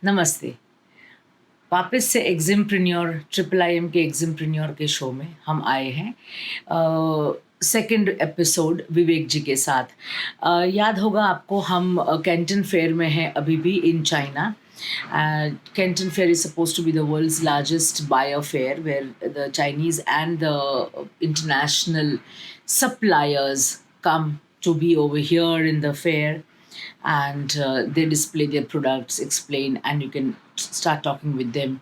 नमस्ते। वापस से एग्जिमप्रेन्योर ट्रिपल IM के एग्जिमप्रेन्योर के शो में हम आए हैं सेकंड एपिसोड विवेक जी के साथ। याद होगा आपको हम कैंटन फेयर में हैं अभी भी in China. Canton Fair is supposed to be the world's largest buyer fair where the Chinese and the international suppliers come to be over here in the fair, and they display their products, explain, and you can start talking with them.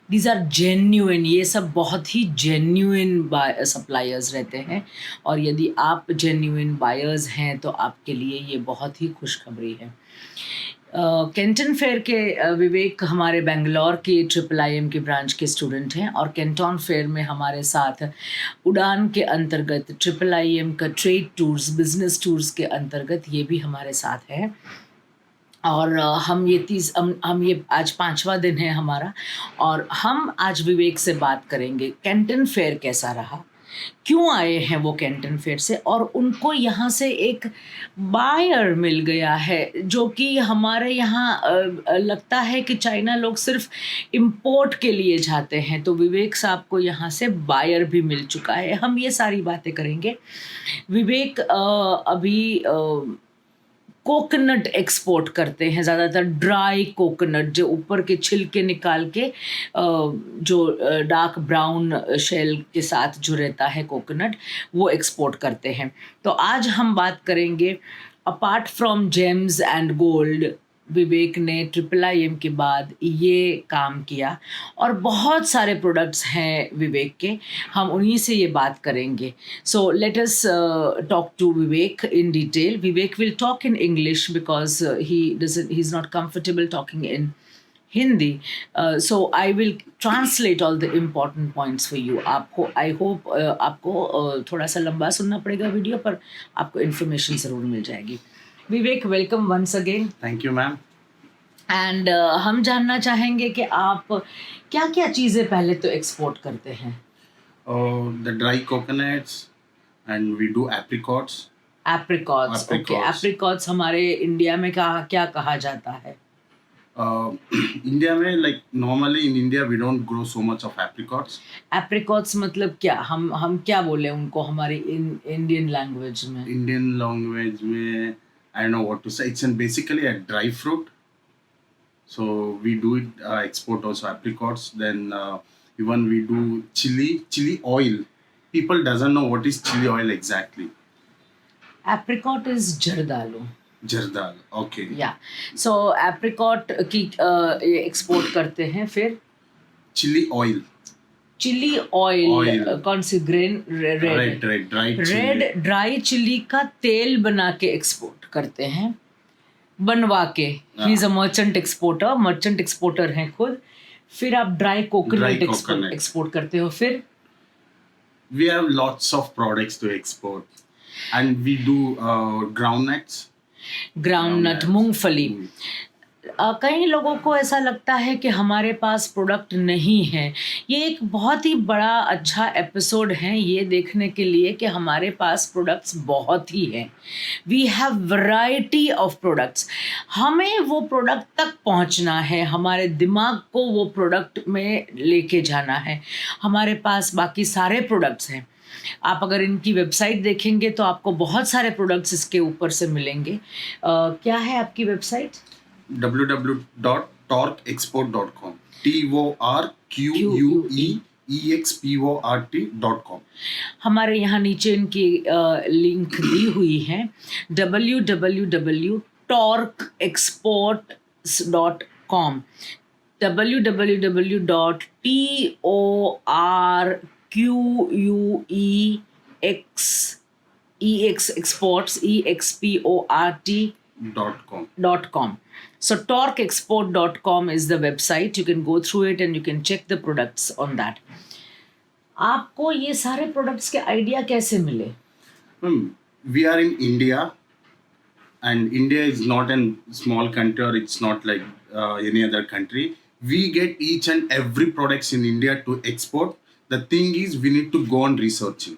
These are genuine, ये सब बहुत ही genuine suppliers रहते हैं, और यदि आप genuine buyers हैं तो आपके लिए ये बहुत ही खुशखबरी है। कैंटन फेयर के विवेक हमारे बेंगलोर के ट्रिपल IM के ब्रांच के स्टूडेंट हैं, और कैंटन फेयर में हमारे साथ उड़ान के अंतर्गत ट्रिपल IM का ट्रेड टूर्स, बिजनेस टूर्स के अंतर्गत ये भी हमारे साथ है। और हम ये आज 5वां दिन है हमारा, और हम आज विवेक से बात करेंगे कैंटन फेयर कैसा रहा, क्यों आए हैं वो कैंटन फेयर से, और उनको यहाँ से एक बायर मिल गया है जो कि हमारे यहाँ लगता है कि चाइना लोग सिर्फ इंपोर्ट के लिए जाते हैं, तो विवेक साहब को यहाँ से बायर भी मिल चुका है। हम ये सारी बातें करेंगे। विवेक अभी कोकोनट एक्सपोर्ट करते हैं, ज़्यादातर ड्राई कोकोनट, जो ऊपर के छिलके निकाल के जो डार्क ब्राउन शेल के साथ जो रहता है कोकोनट, वो एक्सपोर्ट करते हैं। तो आज हम बात करेंगे, apart from gems and gold, Vivek ने ट्रिपल IM के बाद ये काम किया, और बहुत सारे प्रोडक्ट्स हैं विवेक के, हम उन्हीं से ये बात करेंगे। So let us talk to Vivek in detail. Vivek will talk in English because he is not comfortable talking in Hindi, so I will translate all the important points for you. आपको आई होप आपको थोड़ा सा लंबा सुनना पड़ेगा वीडियो, पर आपको information ज़रूर मिल जाएगी। Vivek, welcome once again. Thank you ma'am. And हम जानना चाहेंगे कि आप क्या क्या चीज़ें पहले तो एक्सपोर्ट करते हैं। The dry coconuts and we do apricots. Apricots, okay. Apricots हमारे इंडिया में क्या कहा जाता है? इंडिया में like normally in India we don't grow so much of apricots. Apricots मतलब क्या, हम क्या बोले उनको हमारी इंडियन लैंग्वेज में? इंडियन लैंग्वेज में I don't know what to say. It's basically a dry fruit. So we do it export also apricots. Then even we do chili oil. People doesn't know what is chili oil exactly. Apricot is जर्दालू। जर्दाल, okay. Yeah. So apricot की export करते हैं। फिर chilli oil कौन सी grain? Red dry chilli का तेल बना के एक्सपोर्ट करते हैं, बनवा के। He is a merchant exporter हैं खुद। फिर आप ड्राई कोकोनट एक्सपोर्ट करते हो। फिर we have lots of products to export and we do groundnut, मूंगफली। कई लोगों को ऐसा लगता है कि हमारे पास प्रोडक्ट नहीं है। ये एक बहुत ही बड़ा अच्छा एपिसोड है ये देखने के लिए कि हमारे पास प्रोडक्ट्स बहुत ही हैं। We have variety of products. हमें वो प्रोडक्ट तक पहुंचना है, हमारे दिमाग को वो प्रोडक्ट में लेके जाना है। हमारे पास बाकी सारे प्रोडक्ट्स हैं। आप अगर इनकी वेबसाइट देखेंगे तो आपको बहुत सारे प्रोडक्ट्स इसके ऊपर से मिलेंगे। क्या है आपकी वेबसाइट? www.torqueexport.com TORQUEEXPORT.com। हमारे यहाँ नीचे इनकी लिंक दी हुई है, www.torqueexports.com www.torqueexports.com. So torqueexport.com is the website. You can go through it and you can check the products on that. आपको ये सारे प्रोडक्ट्स के आइडिया कैसे मिले? We are in India and India is not a small country, or it's not like any other country. We get each and every products in India to export. The thing is we need to go on researching.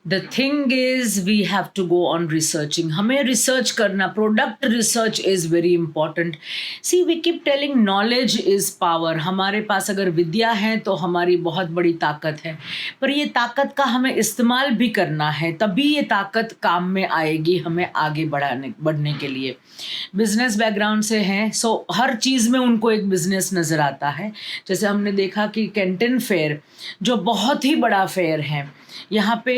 The thing is, we have to go on researching. हमें research करना, product research is very important. See, we keep telling knowledge is power. हमारे पास अगर विद्या है तो हमारी बहुत बड़ी ताकत है, पर ये ताकत का हमें इस्तेमाल भी करना है, तभी ये ताकत काम में आएगी हमें आगे बढ़ने के लिए. बिजनेस बैकग्राउंड से हैं, सो हर चीज़ में उनको एक बिजनेस नज़र आता है. जैसे हमने देखा कि कैंटन फेयर जो बहुत ही बड़ा फेयर है, यहाँ पे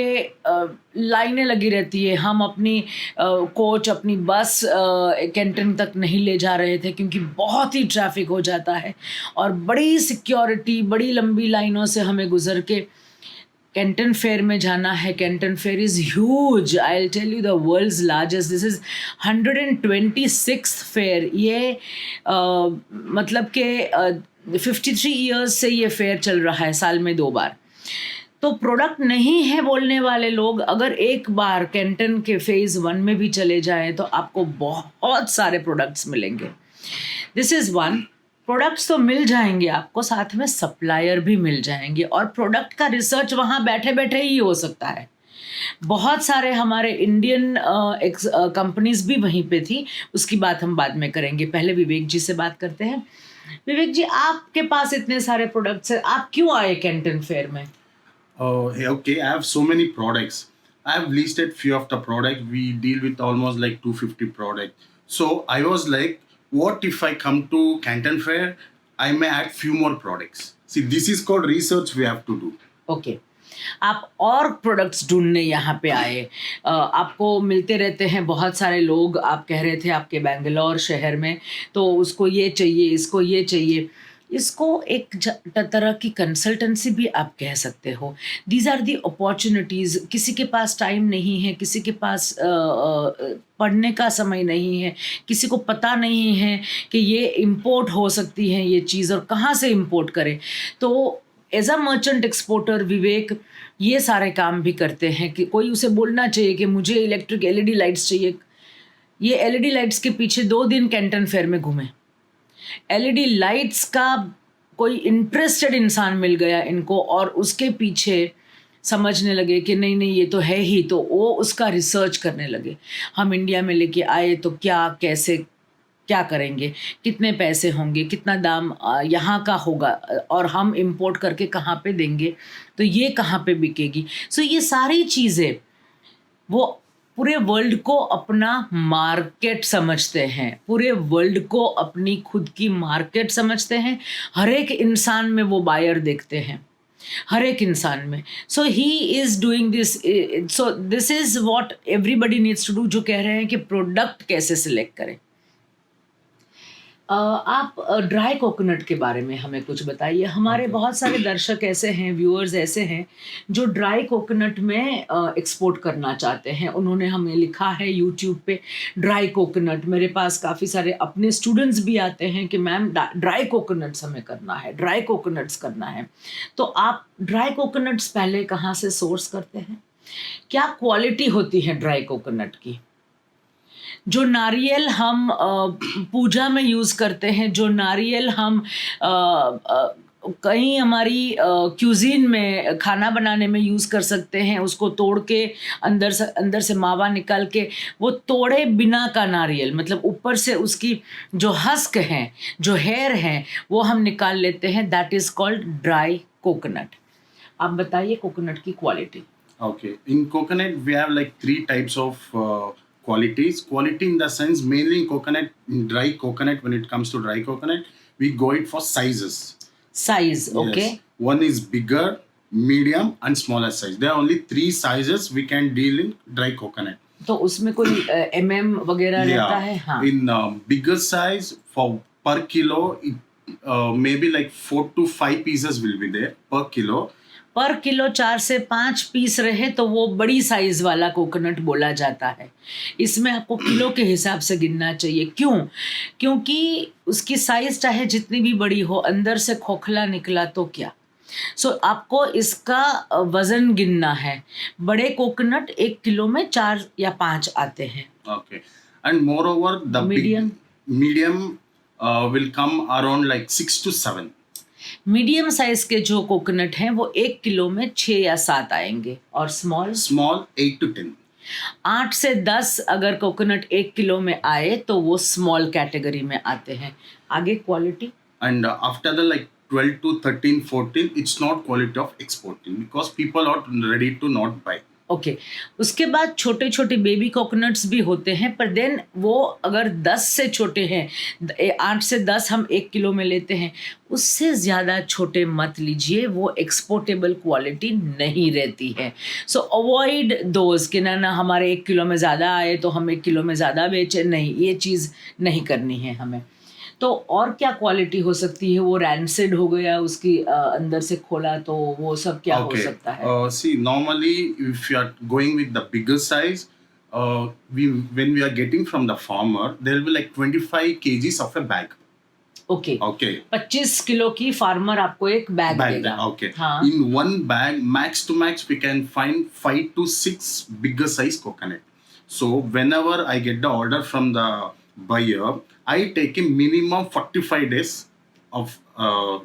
लाइनें लगी रहती है. हम अपनी कोच, अपनी बस कैंटन तक नहीं ले जा रहे थे क्योंकि बहुत ही ट्रैफिक हो जाता है और बड़ी सिक्योरिटी, बड़ी लंबी लाइनों से हमें गुजर के कैंटन फेयर में जाना है. Canton fair is huge. I will tell you the world's largest. This is 126th fair. ये मतलब कि 53 ईयर्स से ये फेयर चल रहा है, साल में 2 बार. तो प्रोडक्ट नहीं है बोलने वाले लोग अगर एक बार कैंटन के फेज़ 1 में भी चले जाएं तो आपको बहुत सारे प्रोडक्ट्स मिलेंगे. This is one. प्रोडक्ट्स तो मिल जाएंगे आपको, साथ में सप्लायर भी मिल जाएंगे और प्रोडक्ट का रिसर्च वहाँ बैठे बैठे ही हो सकता है. बहुत सारे हमारे इंडियन कंपनीज भी वहीं पे थी, उसकी बात हम बाद में करेंगे. पहले विवेक जी से बात करते हैं. विवेक जी, आपके पास इतने सारे प्रोडक्ट्स हैं, आप क्यों आए कैंटन फेयर में? Okay, I have so many products. I have listed few of the products. We deal with almost like 250 products. So I was like, what if I come to Canton Fair? I may add few more products. See, this is called research we have to do. Okay. आप और products ढूंढने यहाँ पे आए. आपको मिलते रहते हैं बहुत सारे लोग. आप कह रहे थे आपके बेंगलोर शहर में, तो उसको ये चाहिए, इसको ये चाहिए. इसको एक तरह की कंसल्टेंसी भी आप कह सकते हो. These are the opportunities. किसी के पास टाइम नहीं है, किसी के पास पढ़ने का समय नहीं है, किसी को पता नहीं है कि ये इम्पोर्ट हो सकती है ये चीज़ और कहाँ से इम्पोर्ट करें. तो एज अ मर्चेंट एक्सपोर्टर विवेक ये सारे काम भी करते हैं कि कोई उसे बोलना चाहिए कि मुझे इलेक्ट्रिक LED लाइट्स चाहिए. ये LED लाइट्स के पीछे 2 दिन कैंटन फेयर में घूमे. LED लाइट्स का कोई इंटरेस्टेड इंसान मिल गया इनको और उसके पीछे समझने लगे कि नहीं नहीं ये तो है ही, तो वो उसका रिसर्च करने लगे. हम इंडिया में लेके आए तो क्या, कैसे, क्या करेंगे, कितने पैसे होंगे, कितना दाम यहाँ का होगा और हम इंपोर्ट करके कहाँ पे देंगे, तो ये कहाँ पे बिकेगी. सो ये सारी चीज़ें वो पूरे वर्ल्ड को अपना मार्केट समझते हैं, पूरे वर्ल्ड को अपनी खुद की मार्केट समझते हैं. हर एक इंसान में वो बायर देखते हैं, हर एक इंसान में. So he is doing this. So this is what everybody needs to do. जो कह रहे हैं कि प्रोडक्ट कैसे सिलेक्ट करें. आप ड्राई कोकोनट के बारे में हमें कुछ बताइए. हमारे बहुत सारे दर्शक ऐसे हैं, व्यूअर्स ऐसे हैं जो ड्राई कोकोनट में एक्सपोर्ट करना चाहते हैं. उन्होंने हमें लिखा है यूट्यूब पे ड्राई कोकोनट. मेरे पास काफ़ी सारे अपने स्टूडेंट्स भी आते हैं कि मैम ड्राई कोकोनट्स हमें करना है, ड्राई कोकोनट्स करना है. तो आप ड्राई कोकोनट्स पहले कहाँ से सोर्स करते हैं? क्या क्वालिटी होती है ड्राई कोकोनट की? जो नारियल हम पूजा में यूज़ करते हैं, जो नारियल हम कहीं हमारी क्यूजीन में खाना बनाने में यूज़ कर सकते हैं, उसको तोड़ के अंदर से मावा निकाल के, वो तोड़े बिना का नारियल, मतलब ऊपर से उसकी जो हस्क है, जो हेयर है, वो हम निकाल लेते हैं. That is called dry coconut. आप बताइए कोकोनट की quality. Okay, in coconut we have like 3 types of qualities. Quality in the sense, mainly in coconut, in dry coconut, when it comes to dry coconut, we go it for sizes. Size, okay. Yes. One is bigger, medium and smaller size. There are only 3 sizes we can deal in dry coconut. तो उसमें कोई mm वगैरह रहता है? हाँ. In bigger size, for per kilo, maybe like 4 to 5 pieces will be there per kilo. पर kilo 4 से 5 piece रहे तो वो बड़ी साइज़ वाला कोकोनट बोला जाता है. इसमें आपको किलो के हिसाब से गिनना चाहिए. क्यों? क्योंकि उसकी साइज़ चाहे जितनी भी बड़ी हो, अंदर से खोखला निकला तो क्या. सो आपको इसका वज़न गिनना है. बड़े कोकोनट 1 किलो में 4 या 5 आते हैं. Okay. And moreover, the medium medium will come around like 6 to 7. Medium size के जो कोकोनट हैं वो 1 किलो में 6 या 7 आएंगे, और स्मॉल Small 8 to 10. 8 से 10 अगर कोकोनट 1 किलो में आए तो वो स्मॉल कैटेगरी में आते हैं। आगे quality, And after the like 12 to 13, 14, it's not quality of exporting because people are ready to not buy. Okay. उसके बाद छोटे छोटे बेबी कोकोनट्स भी होते हैं, पर देन वो अगर 10 से छोटे हैं, 8 से 10 हम 1 किलो में लेते हैं, उससे ज़्यादा छोटे मत लीजिए, वो एक्सपोर्टेबल क्वालिटी नहीं रहती है। सो अवॉइड दोज कि ना हमारे 1 किलो में ज़्यादा आए तो हम 1 किलो में ज़्यादा बेचें, नहीं, ये चीज़ नहीं करनी है हमें। तो और क्या क्वालिटी हो सकती है? वो रैंसिड हो गया, उसकी अंदर से खोला तो वो सब क्या हो सकता है? See, normally, if you are going with the bigger size, when we are getting from the farmer, there will be like 25 kgs of a bag. Okay, Okay. 25 kilo की फार्मर आपको एक बैग देगा। Okay. हाँ, In one bag, max to max, we can find 5 to 6 bigger size coconut. So whenever I get the order from the buyer, I take a minimum 45 days of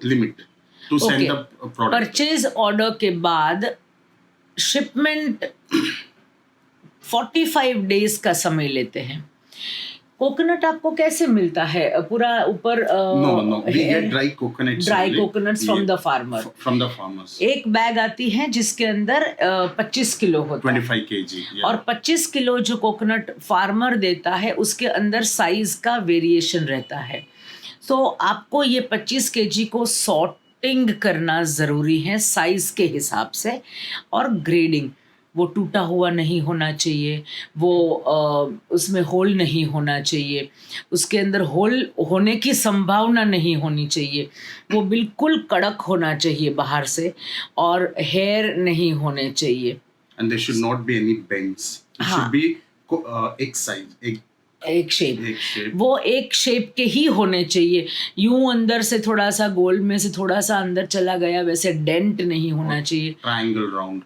limit to send Okay. the product. Purchase order के बाद shipment 45 days का समय लेते हैं। Coconut आपको कैसे मिलता है? पूरा ऊपर No. We get dry coconuts. Dry only. Coconuts from the farmer. From the farmers. एक बैग आती है जिसके अंदर 25 किलो होता है, 25 kg. Yeah. और 25 किलो जो कोकोनट फार्मर देता है उसके अंदर साइज का वेरिएशन रहता है। सो आपको ये 25 केजी को सॉर्टिंग करना ज़रूरी है साइज के हिसाब से, और ग्रेडिंग, वो टूटा हुआ नहीं होना चाहिए, वो उसमें होल नहीं होना चाहिए, उसके अंदर होल होने की संभावना नहीं होनी चाहिए, वो बिल्कुल कड़क होना चाहिए बाहर से, और हेयर नहीं होने चाहिए। And there should not be any bends. It हाँ। should be egg size. एक शेप, Egg shape. वो एक शेप के ही होने चाहिए। यूं अंदर से थोड़ा सा गोल में से थोड़ा सा अंदर चला गया, वैसे डेंट नहीं होना चाहिए। Triangle round.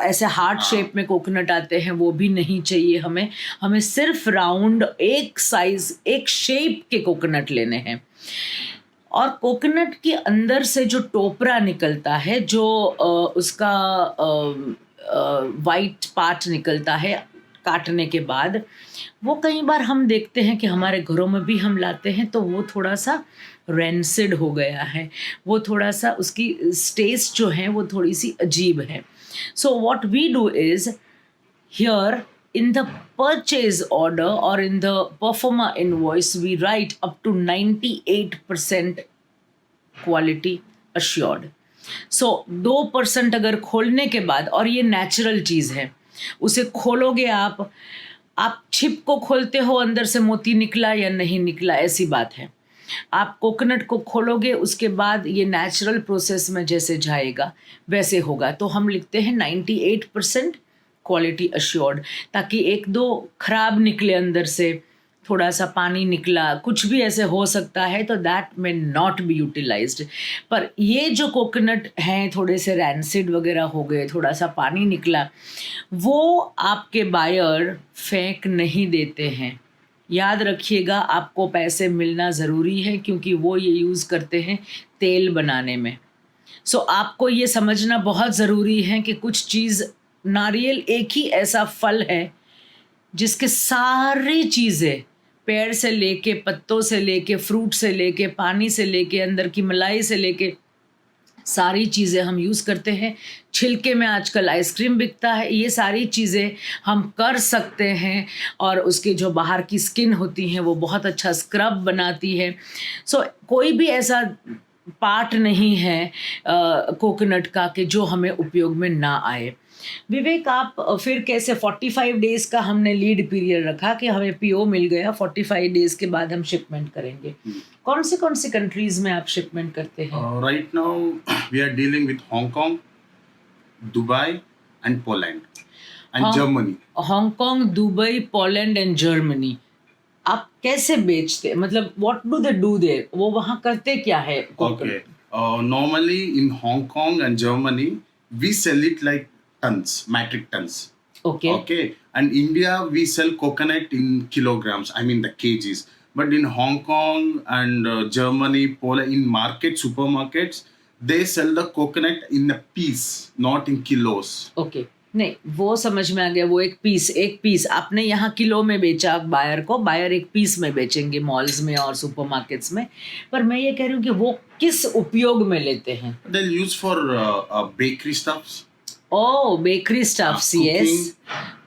ऐसे हार्ट शेप में कोकोनट आते हैं, वो भी नहीं चाहिए हमें। हमें सिर्फ राउंड, एक साइज, एक शेप के कोकोनट लेने हैं। और कोकोनट के अंदर से जो टोपरा निकलता है, जो उसका वाइट पार्ट निकलता है काटने के बाद, वो कई बार हम देखते हैं कि हमारे घरों में भी हम लाते हैं तो वो थोड़ा सा रेंसिड हो गया है, वो थोड़ा सा उसकी टेस्ट जो है वो थोड़ी सी अजीब है। So what we do is, here in the purchase order or in the performer invoice we write up to 98% quality assured. So 2% अगर खोलने के बाद, और ये नेचुरल चीज़ है, उसे खोलोगे आप छिप को खोलते हो, अंदर से मोती निकला या नहीं निकला, ऐसी बात है। आप कोकोनट को खोलोगे, उसके बाद ये नेचुरल प्रोसेस में जैसे जाएगा वैसे होगा। तो हम लिखते हैं 98% क्वालिटी अश्योर्ड, ताकि 1-2 खराब निकले, अंदर से थोड़ा सा पानी निकला, कुछ भी ऐसे हो सकता है, तो दैट में नॉट बी यूटिलाइज्ड। पर ये जो कोकोनट हैं थोड़े से रैंसिड वगैरह हो गए, थोड़ा सा पानी निकला, वो आपके बायर फेंक नहीं देते हैं। याद रखिएगा, आपको पैसे मिलना ज़रूरी है, क्योंकि वो ये यूज़ करते हैं तेल बनाने में। सो आपको ये समझना बहुत ज़रूरी है कि कुछ चीज़, नारियल एक ही ऐसा फल है जिसके सारी चीज़ें, पेड़ से लेके, पत्तों से लेके, फ्रूट से लेके, पानी से लेके, अंदर की मलाई से लेके, सारी चीज़ें हम यूज़ करते हैं। छिलके में आजकल आइसक्रीम बिकता है, ये सारी चीज़ें हम कर सकते हैं, और उसके जो बाहर की स्किन होती हैं वो बहुत अच्छा स्क्रब बनाती है। सो कोई भी ऐसा पार्ट नहीं है कोकोनट का कि जो हमें उपयोग में ना आए। विवेक, आप फिर कैसे 45 डेज़ का हमने लीड पीरियड रखा कि हमें पीओ मिल गया, 45 डेज़ के बाद हम शिपमेंट करेंगे। कौन सी कंट्रीज़ में आप शिपमेंट करते हैं? Right now, we are dealing with Hong Kong, Dubai, and Poland, and Germany. Hong Kong, Dubai, Poland and Germany. आप कैसे बेचते, मतलब what do they do their, वो वहाँ करते क्या है? Okay. Normally in Hong Kong and Germany, we sell it like tons, metric tons. Okay, Okay. And India, we sell coconut in kilograms. I mean the kgs. But in Hong Kong and Germany, Poland, in supermarkets, they sell the coconut in a piece, not in kilos. Okay, नहीं वो समझ में आ गया, वो एक piece आपने यहाँ kilo में बेचा बायर को, बायर एक पीस में बेचेंगे मॉल्स में और सुपरमार्केट्स में, पर मैं ये कह रही हूँ कि वो किस उपयोग में लेते हैं? They'll use for bakery stuffs. Oh, bakery stuffs, yes.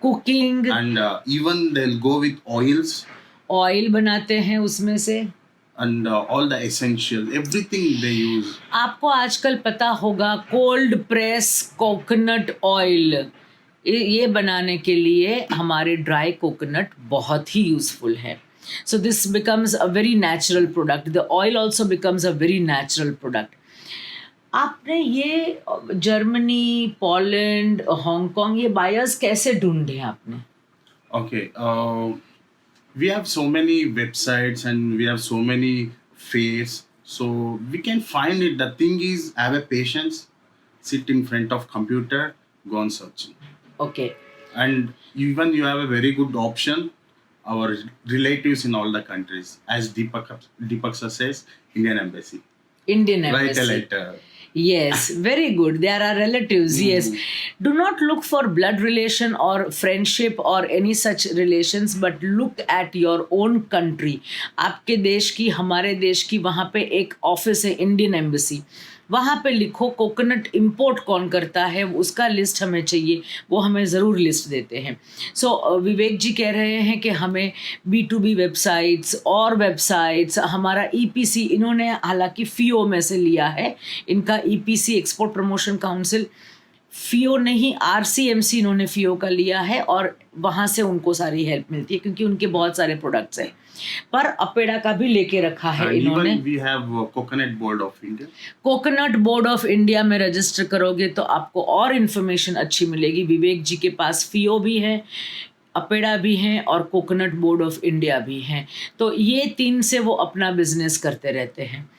Cooking. And even they'll go with oils. Oil बनाते हैं उसमें से. And all the essential, everything they use. आपको आजकल पता होगा कोल्ड प्रेस कोकोनट ऑयल, ये बनाने के लिए हमारे ड्राई कोकोनट बहुत ही यूजफुल है. So this becomes a very natural product. The oil also becomes a very natural product. आपने ये जर्मनी, पोलैंड, हांगकांग ये बायर्स कैसे ढूंढे आपने? Okay, we have so many websites and we have so many fairs, so we can find it. The thing is, have a patience, sit in front of computer, go on searching. Okay. And even you have a very good option. Our relatives in all the countries, as Deepak sir says, Indian Embassy. Indian Embassy. Write a letter. Yes, very good. There are relatives. Yes. Do not look for blood relation or friendship or any such relations, but look at your own country. आपके देश की, हमारे देश की, वहाँ पे एक office है इंडियन एम्बेसी, वहाँ पे लिखो कोकोनट इंपोर्ट कौन करता है, उसका लिस्ट हमें चाहिए, वो हमें ज़रूर लिस्ट देते हैं. सो विवेक जी कह रहे हैं कि हमें B2B वेबसाइट्स और वेबसाइट्स, हमारा EPC इन्होंने हालांकि FIO में से लिया है, इनका EPC export promotion council, FIO नहीं RCMC इन्होंने FIO का लिया है और वहाँ से उनको सारी हेल्प मिलती है क्योंकि उनके बहुत सारे प्रोडक्ट्स हैं. पर अपेड़ा का भी लेके रखा है इन्होंने. We have coconut board of India. Coconut board of India में रजिस्टर करोगे तो आपको और इन्फॉर्मेशन अच्छी मिलेगी. विवेक जी के पास FIO भी है, अपेड़ा भी हैं और कोकोनट बोर्ड ऑफ इंडिया भी हैं. तो ये 3 से वो अपना बिजनेस करते रहते हैं.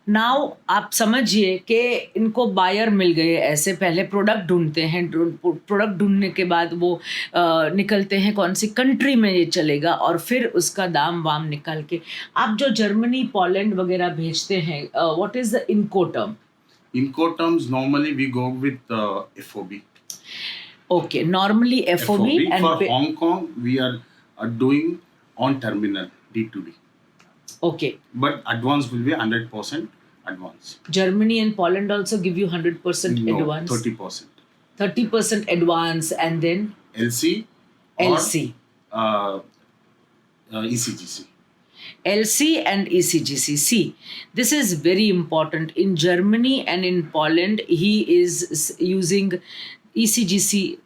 नाउ आप समझिए कि इनको बायर मिल गए. ऐसे पहले प्रोडक्ट ढूंढते हैं, प्रोडक्ट ढूंढने के बाद वो निकलते हैं कौन सी कंट्री में ये चलेगा और फिर उसका दाम वाम निकाल के आप जो जर्मनी, पोलैंड वगैरह भेजते हैं, what is the incoterm? Incoterms normally we go with FOB. Okay, normally FOB and for Hong Kong we are doing on terminal D2D. Okay. But advance will be 100% advance. Germany and Poland also give you 100% No, advance. 30%. 30% advance and then LC. LC. Or, ECGC. LC and ECGC. See, this is very important. In Germany and in Poland, he is using ECGC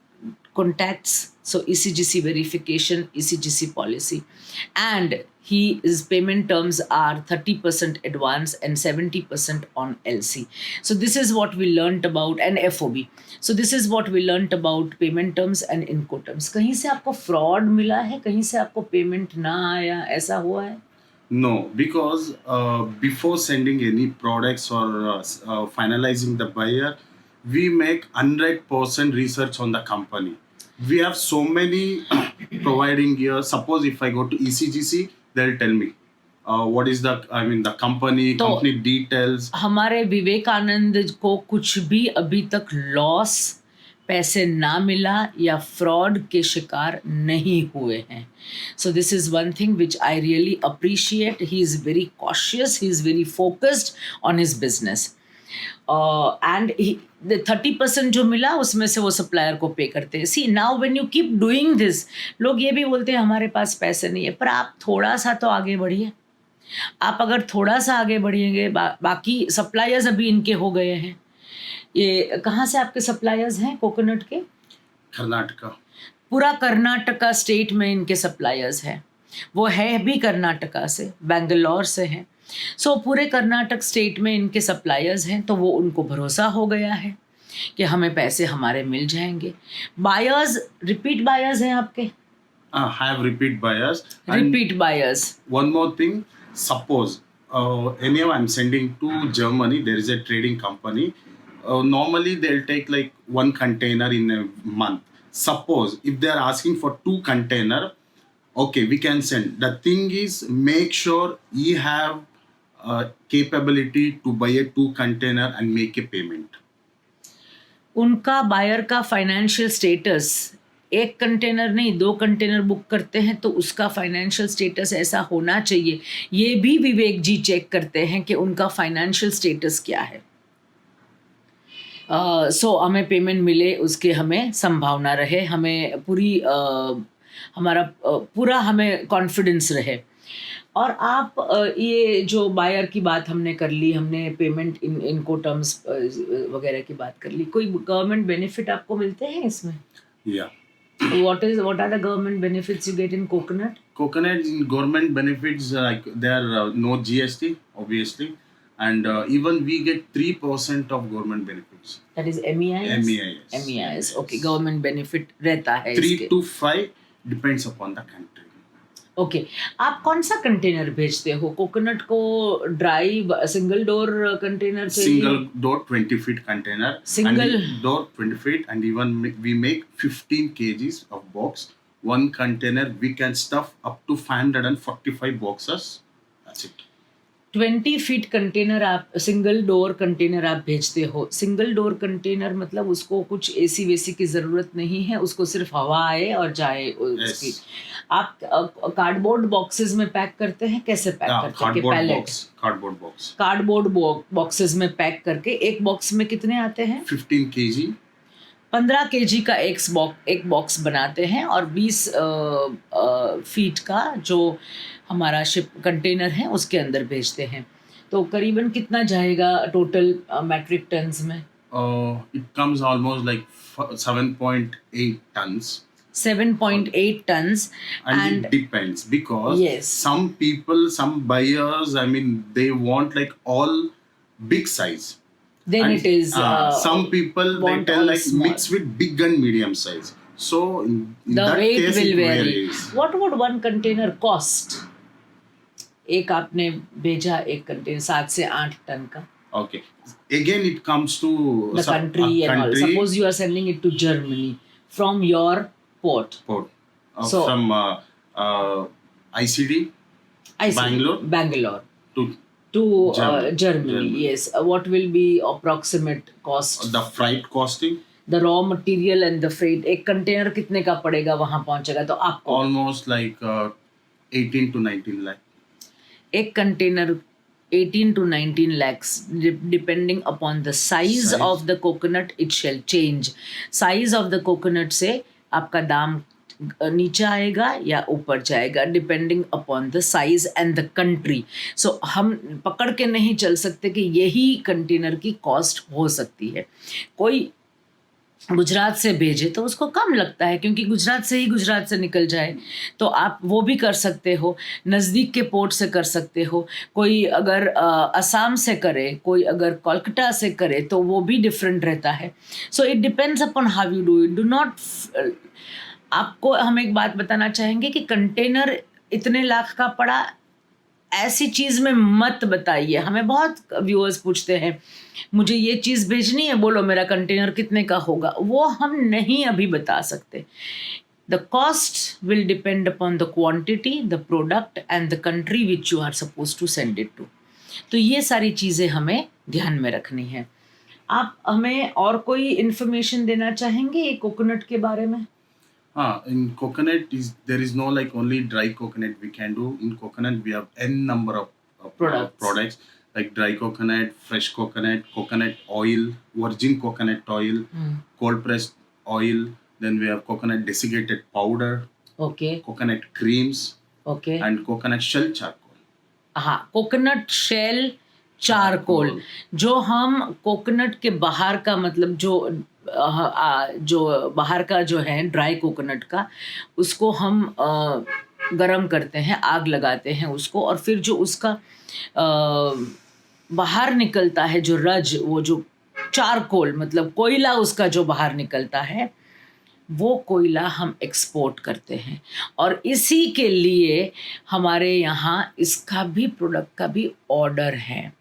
contacts. So ECGC verification, ECGC policy. And his payment terms are 30% advance and 70% on LC. So this is what we learnt about, and FOB. So this is what we learnt about payment terms and Incoterms. कहीं से आपको fraud मिला है, कहीं से आपको payment ना आया, ऐसा हुआ है? No, because before sending any products or finalizing the buyer, we make 100% research on the company. We have so many providing here. Suppose if I go to ECGC, they'll tell me what is the company details. हमारे विवेकानंद को कुछ भी अभी तक loss, पैसे ना मिला या फ्रॉड के शिकार नहीं हुए हैं. सो this is one thing which I really appreciate. He is very cautious, he is very focused on his business and 30% जो मिला उसमें से वो सप्लायर को पे करते हैं. See now when you keep doing this, लोग ये भी बोलते हैं हमारे पास पैसे नहीं है, पर आप थोड़ा सा तो आगे बढ़िए. आप अगर थोड़ा सा आगे बढ़ेंगे, बाकी सप्लायर्स अभी इनके हो गए हैं. ये कहाँ से आपके सप्लायर्स हैं कोकोनट के? कर्नाटका. पूरा कर्नाटका स्टेट में इनके सप्लायर्स हैं. वो है भी कर्नाटका से, बेंगलोर से हैं. सो पूरे कर्नाटक स्टेट में इनके सप्लायर्स हैं, तो वो उनको भरोसा हो गया है कि हमें पैसे हमारे मिल जाएंगे. बायर्स, रिपीट बायर्स हैं आपके? Have repeat buyers. Repeat buyers. One more thing, suppose anyhow I'm sending to Germany, there is a trading company. Normally they'll take like 1 container in a month. Suppose if they are asking for 2 container, Okay, we can send. The thing is, make sure you have capability to buy a 2 container and make a payment. उनका buyer का financial status, एक container नहीं 2 container book करते हैं तो उसका financial status ऐसा होना चाहिए। ये भी विवेक जी चेक करते हैं कि उनका फाइनेंशियल स्टेटस क्या है। सो हमें पेमेंट मिले उसके हमें संभावना रहे, हमें पूरी हमारा पूरा हमें कॉन्फिडेंस रहे। और आप ये जो बायर की बात हमने कर ली, हमने पेमेंट इनको टर्म्स वगैरह की बात कर ली, कोई गवर्नमेंट बेनिफिट आपको मिलते हैं इसमें? Yeah. What are the government benefits you get in coconut? Coconut government benefits, like there are no GST, obviously, and even we get 3% of government benefits. That is MEIS? MEIS. MEIS, okay, government benefit रहता है 3 इसके। to 5 depends upon the country. Okay, आप कौन सा container भेजते हो coconut को? Dry single door container चाहिए? Single door 20 feet container. Single and door 20 feet, and even we make 15 kgs of box. One container we can stuff up to 545 boxes. That's it. 20 feet container आप single door container आप भेजते हो। Single door container मतलब उसको कुछ AC वेसी की ज़रूरत नहीं है, उसको सिर्फ हवा आए और जाए उसकी। Yes. आप कार्डबोर्ड बॉक्सेस में पैक करते हैं? कैसे पैक करते हैं? Cardboard box. कार्डबोर्ड बॉक्सेस में पैक करके एक बॉक्स में कितने आते हैं? 15 kg. 15 kg का एक बॉक्स बनाते हैं और 20 फीट का जो हमारा शिप कंटेनर है उसके अंदर भेजते हैं। तो करीबन कितना जाएगा टोटल मैट्रिक टन्स में? It comes almost like 7.8 tons. 7.8 tons. And it depends, because Yes. some buyers, I mean, they want like all big size. Then And, it is some people they want tell all like small. mix with big and medium size. So in The that weight case will it vary. varies. What would one container cost? एक आपने भेजा एक container 7 से 8 ton का। Okay. Again, it comes to The country and all. Suppose you are sending it to Germany from your port. So, from ICD, Bangalore to Germany. Yes. What will be approximate cost? The freight costing. The raw material and the freight. एक container कितने का पड़ेगा वहां पहुंचेगा तो आपको? Almost like 18 to 19 lakh. एक container 18 to 19 lakhs depending upon the size of the coconut, it shall change. Size of the coconut से आपका दाम नीचे आएगा या ऊपर जाएगा depending upon the size and the country. So हम पकड़ के नहीं चल सकते कि यही कंटेनर की कॉस्ट हो सकती है। कोई गुजरात से भेजे तो उसको कम लगता है क्योंकि गुजरात से निकल जाए, तो आप वो भी कर सकते हो। नज़दीक के पोर्ट से कर सकते हो। कोई अगर असम से करे, कोई अगर कोलकाता से करे तो वो भी डिफरेंट रहता है। So it depends upon how you do it. Do not आपको हम एक बात बताना चाहेंगे कि कंटेनर इतने लाख का पड़ा ऐसी चीज़ में मत बताइए। हमें बहुत व्यूअर्स पूछते हैं मुझे ये चीज़ भेजनी है, बोलो मेरा कंटेनर कितने का होगा। वो हम नहीं अभी बता सकते। The cost will depend upon the quantity, the product and the country which you are suppose to send it to. तो ये सारी चीज़ें हमें ध्यान में रखनी है। आप हमें और कोई इन्फॉर्मेशन देना चाहेंगे कोकोनट के बारे में? In coconut there is no like only dry coconut we can do. In coconut we have n number of products like dry coconut, fresh coconut, coconut oil, virgin coconut oil, cold pressed oil. Then we have coconut desiccated powder. Okay. Coconut creams. Okay. And coconut shell charcoal. हाँ, coconut shell charcoal. जो हम coconut के बाहर का मतलब जो बाहर का जो है ड्राई कोकोनट का, उसको हम गरम करते हैं, आग लगाते हैं उसको, और फिर जो उसका बाहर निकलता है जो रज, वो जो चारकोल मतलब कोयला उसका जो बाहर निकलता है, वो कोयला हम एक्सपोर्ट करते हैं। और इसी के लिए हमारे यहाँ इसका भी प्रोडक्ट का भी ऑर्डर है।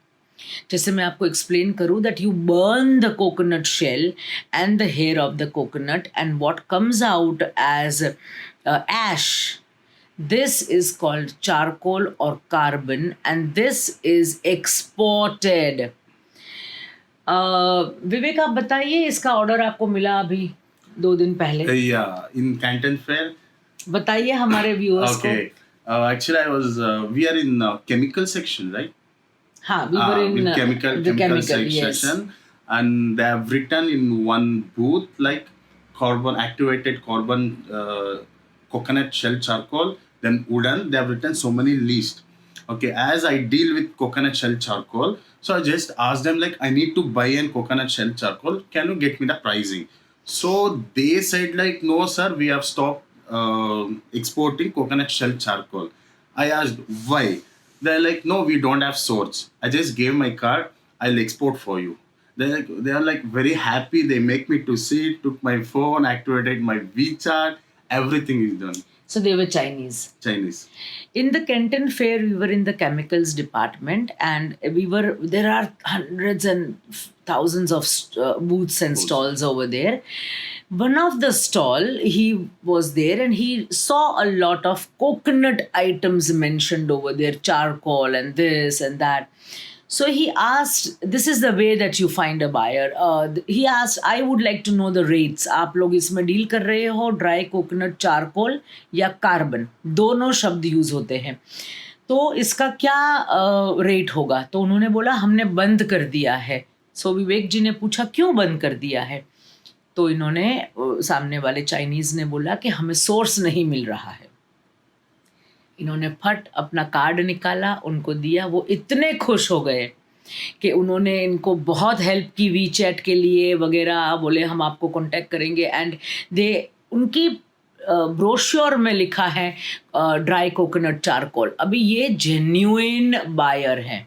जैसे मैं आपको एक्सप्लेन करूँ that you burn the coconut shell and the hair of the coconut and what comes out as ash, This is called charcoal or carbon, and this is exported. विवेक आप बताइए, इसका ऑर्डर आपको मिला अभी 2 दिन पहले, Yeah, in Canton Fair. बताइए हमारे व्यूअर्स को. Okay. Actually, we are in chemical section, right? हाँ, we were in with chemical the chemical, section, yes. and they have written in one booth like activated carbon, coconut shell charcoal, then wooden. They have written so many lists. Okay, as I deal with coconut shell charcoal, so I just asked them like, I need to buy an coconut shell charcoal. Can you get me the pricing? So they said like, no sir, we have stopped exporting coconut shell charcoal. I asked why. They're like, no, we don't have source. I just gave my card. I'll export for you. They are like very happy. They make me to see. Took my phone, activated my WeChat. Everything is done. So they were Chinese. Chinese. In the Kenton Fair, we were in the chemicals department, and there are hundreds and thousands of booths and stalls over there. One of the stall, he was there and he saw a lot of coconut items mentioned over there, charcoal and this and that. So he asked, this is the way that you find a buyer. He asked, I would like to know the rates. आप लोग इसमें deal कर रहे हो dry coconut charcoal या carbon, दोनों शब्द use होते हैं, तो इसका क्या रेट होगा. तो उन्होंने बोला हमने बंद कर दिया है. सो विवेक जी ने पूछा क्यों बंद कर दिया है. तो इन्होंने सामने वाले चाइनीज ने बोला कि हमें सोर्स नहीं मिल रहा है. इन्होंने फट अपना कार्ड निकाला, उनको दिया. वो इतने खुश हो गए कि उन्होंने इनको बहुत हेल्प की वीचैट के लिए वगैरह, बोले हम आपको कांटेक्ट करेंगे. एंड उनकी ब्रोश्योर में लिखा है ड्राई कोकोनट चारकोल. अभी ये जेन्युइन बायर हैं.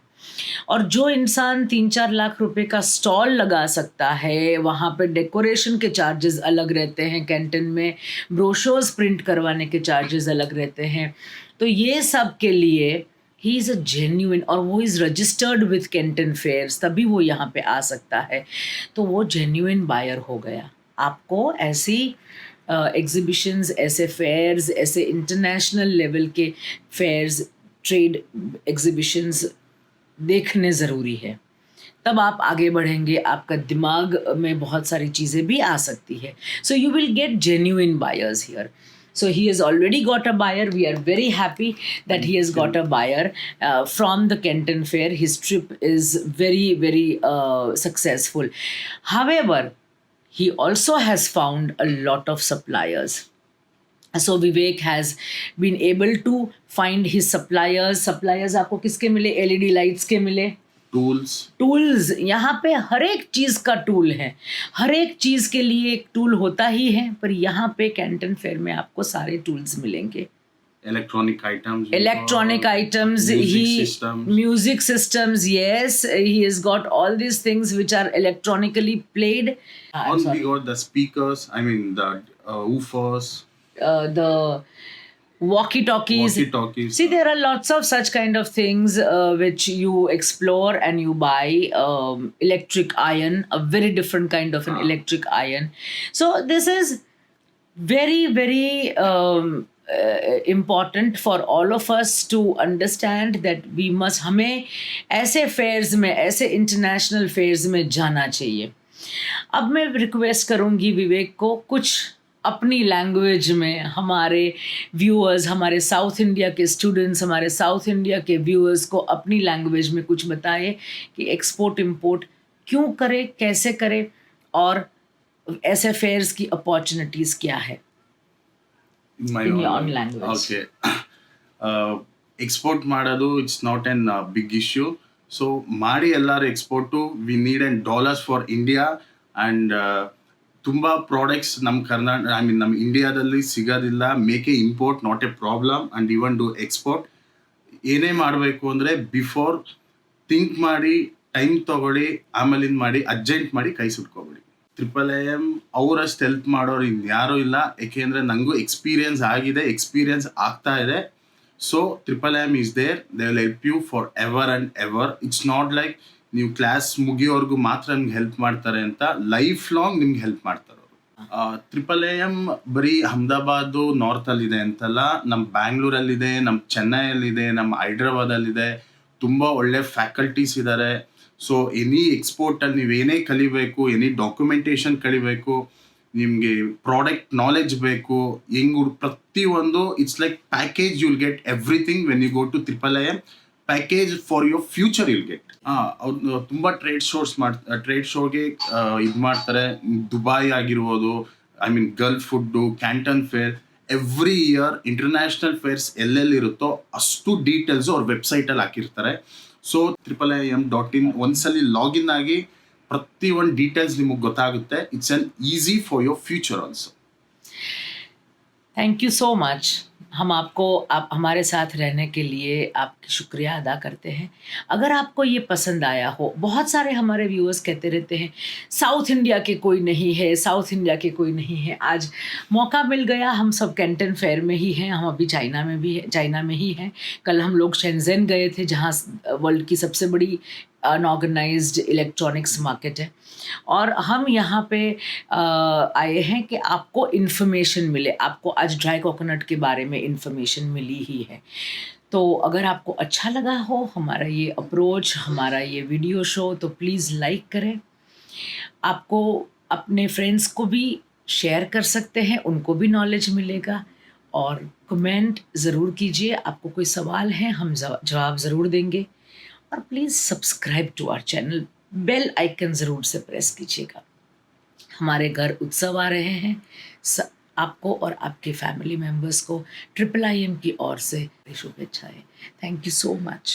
और जो इंसान 3-4 लाख रुपए का स्टॉल लगा सकता है, वहाँ पे डेकोरेशन के चार्जेस अलग रहते हैं, कैंटन में ब्रोशर्स प्रिंट करवाने के चार्जेस अलग रहते हैं, तो ये सब के लिए ही इज़ अ जेन्युइन, और वो is registered with Canton fairs, तभी वो यहाँ पे आ सकता है. तो वो जेन्युइन बायर हो गया. आपको ऐसी एग्जिबिशंस, ऐसे फेयर्स, ऐसे इंटरनेशनल लेवल के फेयर्स, ट्रेड एग्जिबिशंस देखने ज़रूरी है. तब आप आगे बढ़ेंगे, आपका दिमाग में बहुत सारी चीज़ें भी आ सकती है. So you will get genuine buyers here. So he has already got a buyer. We are very happy that he has got a buyer from the Kenton Fair. His trip is very, very successful. However, he also has found a lot of suppliers. So Vivek has been able to find his suppliers. Suppliers आपको किसके मिले? LED lights के मिले. Tools, यहाँ पे हर एक चीज़ का tool है. हर एक चीज़ के लिए एक टूल होता ही है, पर यहाँ पे कैंटन फेयर में आपको सारे टूल्स मिलेंगे. Electronic items, music systems, yes, he has got all these things which are electronically played. We got the speakers, I mean the woofers, the walkie-talkies. See, there are lots of such kind of things which you explore and you buy. Electric iron, a very different kind of an electric iron. So this is very, very important for all of us to understand that we must, हमें ऐसे fears में, ऐसे international fears में जाना चाहिए. अब मैं request करूँगी विवेक को कुछ अपनी लैंग्वेज में हमारे व्यूअर्स, हमारे साउथ इंडिया के स्टूडेंट्स, हमारे साउथ इंडिया के व्यूअर्स को अपनी लैंग्वेज में कुछ बताए कि एक्सपोर्ट इंपोर्ट क्यों करे, कैसे करे, और ऐसे फेयर्स की अपॉर्चुनिटीज़ क्या है. in your own language. Okay. Export ಮಾಡೋದು it's not an big issue. So ಮಾಡಿ ಎಲ್ಲರೂ export, we need $dollars for India, and ತುಂಬ ಪ್ರಾಡಕ್ಟ್ಸ್ ನಮ್ಮ ಕರ್ನಾಟಕ, ಐ ಮೀನ್ ನಮ್ಮ ಇಂಡಿಯಾದಲ್ಲಿ ಸಿಗೋದಿಲ್ಲ. Make A import, not A problem, and even do export. ಏನೇ ಮಾಡಬೇಕು ಅಂದರೆ ಬಿಫೋರ್ ಥಿಂಕ್ ಮಾಡಿ, ಟೈಮ್ ತೊಗೊಳ್ಳಿ, ಆಮೇಲಿಂದ ಮಾಡಿ, ಅರ್ಜೆಂಟ್ ಮಾಡಿ ಕೈ ಸುಟ್ಕೋಬೇಡಿ. IIIM ಅವರಷ್ಟು ಹೆಲ್ಪ್ ಮಾಡೋರು ಇನ್ಯಾರೂ ಇಲ್ಲ, ಏಕೆಂದರೆ ನನಗೂ ಎಕ್ಸ್ಪೀರಿಯನ್ಸ್ ಆಗಿದೆ, ಎಕ್ಸ್ಪೀರಿಯನ್ಸ್ ಆಗ್ತಾ ಇದೆ. So IIIM is there, they will help you for ever and ever. It's not like ನೀವು ಕ್ಲಾಸ್ ಮುಗಿಯೋವರೆಗೂ ಮಾತ್ರ ನಿಮ್ಗೆ ಹೆಲ್ಪ್ ಮಾಡ್ತಾರೆ ಅಂತ, ಲೈಫ್ ಲಾಂಗ್ ನಿಮ್ಗೆ ಹೆಲ್ಪ್ ಮಾಡ್ತಾರೆ ಅವರು. AAM ಬರೀ ಅಹಮದಾಬಾದ್ ನಾರ್ತ್ ಅಲ್ಲಿ ಇದೆ ಅಂತಲ್ಲ, ನಮ್ಮ ಬ್ಯಾಂಗ್ಳೂರಲ್ಲಿದೆ, ನಮ್ಮ ಚೆನ್ನೈಯಲ್ಲಿದೆ, ನಮ್ಮ ಹೈದ್ರಾಬಾದಲ್ಲಿದೆ. ತುಂಬಾ ಒಳ್ಳೆ ಫ್ಯಾಕಲ್ಟೀಸ್ ಇದ್ದಾರೆ. ಸೊ ಎನಿ ಎಕ್ಸ್ಪೋರ್ಟಲ್ಲಿ ನೀವೇನೇ ಕಲಿಬೇಕು, ಎನಿ ಡಾಕ್ಯುಮೆಂಟೇಶನ್ ಕಲಿಬೇಕು, ನಿಮಗೆ ಪ್ರಾಡಕ್ಟ್ ನಾಲೆಜ್ ಬೇಕು, ಪ್ರತಿಯೊಂದು it's like package you'll get everything when you go to AAM. Package for your future you'll get. ಅವ್ರು ತುಂಬ ಟ್ರೇಡ್ ಶೋಗೆ ಇದು ಮಾಡ್ತಾರೆ. ದುಬೈ ಆಗಿರ್ಬೋದು, I mean Gulf food, Canton fair, every year international fairs ಎಲ್ಲೆಲ್ಲಿರುತ್ತೋ ಅಷ್ಟು ಡೀಟೇಲ್ಸು ಅವ್ರ ವೆಬ್ಸೈಟಲ್ಲಿ ಹಾಕಿರ್ತಾರೆ. ಸೊ AAM.in ಒಂದ್ಸಲಿ ಲಾಗಿನ್ ಆಗಿ ಪ್ರತಿಯೊಂದು ಡೀಟೇಲ್ಸ್ ನಿಮಗೆ ಗೊತ್ತಾಗುತ್ತೆ. It's an easy for your future also. Thank you so much. हम आपको आप हमारे साथ रहने के लिए आपकी शुक्रिया अदा करते हैं. अगर आपको ये पसंद आया हो, बहुत सारे हमारे व्यूअर्स कहते रहते हैं साउथ इंडिया के कोई नहीं है, साउथ इंडिया के कोई नहीं है. आज मौका मिल गया, हम सब कैंटन फेयर में ही हैं, हम अभी चाइना में ही हैं. कल हम लोग शेंज़ेन गए थे, जहाँ वर्ल्ड की सबसे बड़ी अनऑर्गेनाइज्ड इलेक्ट्रॉनिक्स मार्केट है. और हम यहाँ पे आए हैं कि आपको इन्फॉर्मेशन मिले. आपको आज ड्राई कोकोनट के बारे में इन्फॉर्मेशन मिली ही है. तो अगर आपको अच्छा लगा हो हमारा ये अप्रोच, हमारा ये वीडियो शो, तो प्लीज़ लाइक करें. आपको अपने फ्रेंड्स को भी शेयर कर सकते हैं, उनको भी नॉलेज मिलेगा. और कमेंट ज़रूर कीजिए. आपको कोई सवाल है, हम जवाब ज़रूर देंगे. और please subscribe to our channel, bell icon ज़रूर से प्रेस कीजिएगा. हमारे घर उत्सव आ रहे हैं. आपको और आपके फैमिली मेम्बर्स को AAM की ओर से शुभेच्छाएं. Thank you so much.